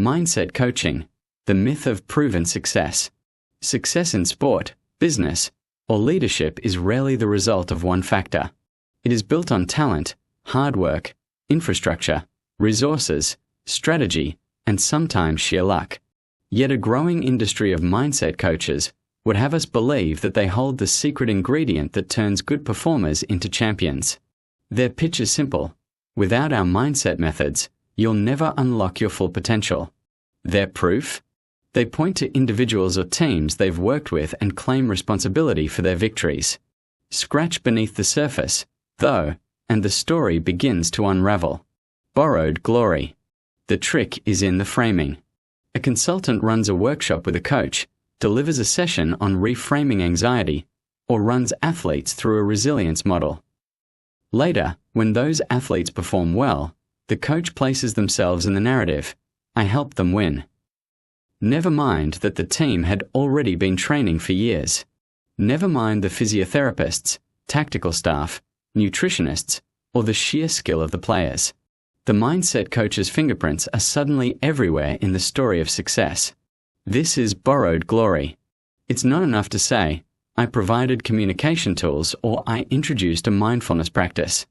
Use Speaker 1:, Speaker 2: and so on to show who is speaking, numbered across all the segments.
Speaker 1: Mindset coaching, the myth of proven success. Success in sport, business, or leadership is rarely the result of one factor. It is built on talent, hard work, infrastructure, resources, strategy, and sometimes sheer luck. Yet a growing industry of mindset coaches would have us believe that they hold the secret ingredient that turns good performers into champions. Their pitch is simple: without our mindset methods, you'll never unlock your full potential. Their proof? They point to individuals or teams they've worked with and claim responsibility for their victories. Scratch beneath the surface, though, and the story begins to unravel. Borrowed glory. The trick is in the framing. A consultant runs a workshop with a coach, delivers a session on reframing anxiety, or runs athletes through a resilience model. Later, when those athletes perform well, the coach places themselves in the narrative: I helped them win. Never mind that the team had already been training for years. Never mind the physiotherapists, tactical staff, nutritionists, or the sheer skill of the players. The mindset coach's fingerprints are suddenly everywhere in the story of success. This is borrowed glory. It's not enough to say, I provided communication tools or I introduced a mindfulness practice.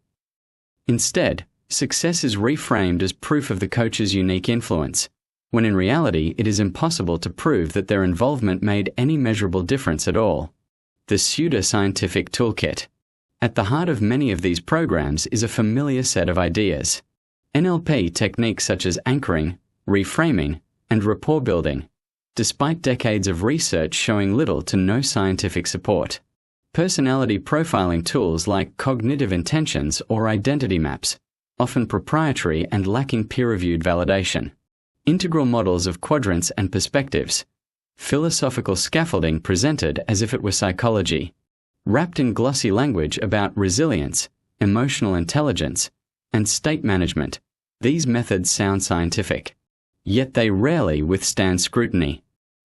Speaker 1: Instead, success is reframed as proof of the coach's unique influence, when in reality it is impossible to prove that their involvement made any measurable difference at all. The pseudoscientific toolkit. At the heart of many of these programs is a familiar set of ideas. NLP techniques such as anchoring, reframing, and rapport building, despite decades of research showing little to no scientific support. Personality profiling tools like cognitive intentions or identity maps, often proprietary and lacking peer-reviewed validation. Integral models of quadrants and perspectives. Philosophical scaffolding presented as if it were psychology. Wrapped in glossy language about resilience, emotional intelligence, and state management, these methods sound scientific. Yet they rarely withstand scrutiny.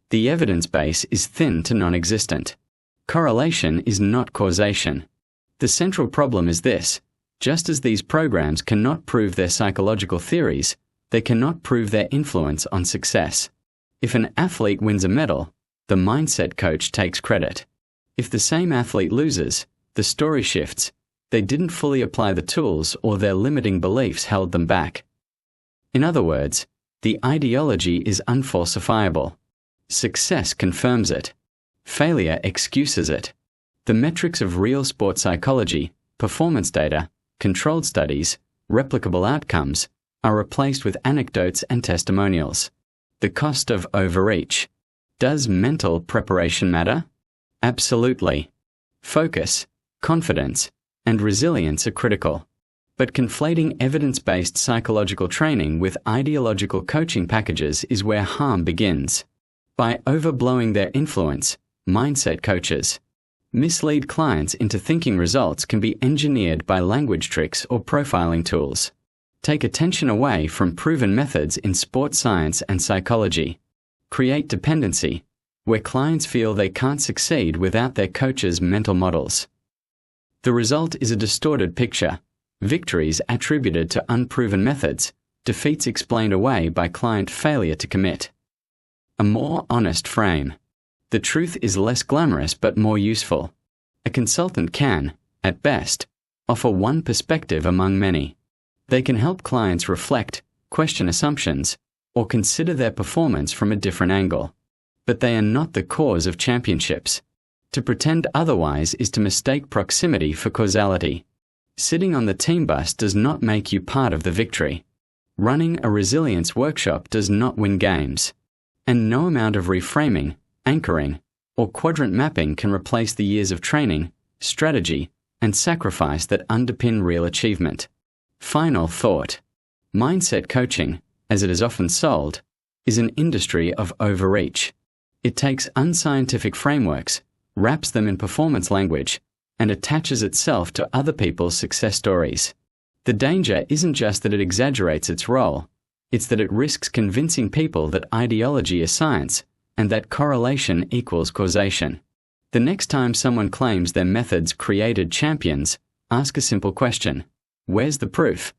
Speaker 1: The evidence base is thin to non-existent. Correlation is not causation. The central problem is this: just as these programs cannot prove their psychological theories, they cannot prove their influence on success. If an athlete wins a medal, the mindset coach takes credit. If the same athlete loses, the story shifts. They didn't fully apply the tools or their limiting beliefs held them back. In other words, the ideology is unfalsifiable. Success confirms it. Failure excuses it. The metrics of real sport psychology, performance data, controlled studies, replicable outcomes, are replaced with anecdotes and testimonials. The cost of overreach. Does mental preparation matter? Absolutely. Focus, confidence, and resilience are critical. But conflating evidence-based psychological training with ideological coaching packages is where harm begins. By overblowing their influence, mindset coaches mislead clients into thinking results can be engineered by language tricks or profiling tools. Take attention away from proven methods in sports science and psychology. Create dependency, where clients feel they can't succeed without their coach's mental models. The result is a distorted picture: victories attributed to unproven methods, defeats explained away by client failure to commit. A more honest frame. The truth is less glamorous but more useful. A consultant can, at best, offer one perspective among many. They can help clients reflect, question assumptions, or consider their performance from a different angle. But they are not the cause of championships. To pretend otherwise is to mistake proximity for causality. Sitting on the team bus does not make you part of the victory. Running a resilience workshop does not win games. And no amount of reframing, anchoring, or quadrant mapping can replace the years of training, strategy, and sacrifice that underpin real achievement. Final thought. Mindset coaching, as it is often sold, is an industry of overreach. It takes unscientific frameworks, wraps them in performance language, and attaches itself to other people's success stories. The danger isn't just that it exaggerates its role, it's that it risks convincing people that ideology is science and that correlation equals causation. The next time someone claims their methods created champions, ask a simple question: where's the proof?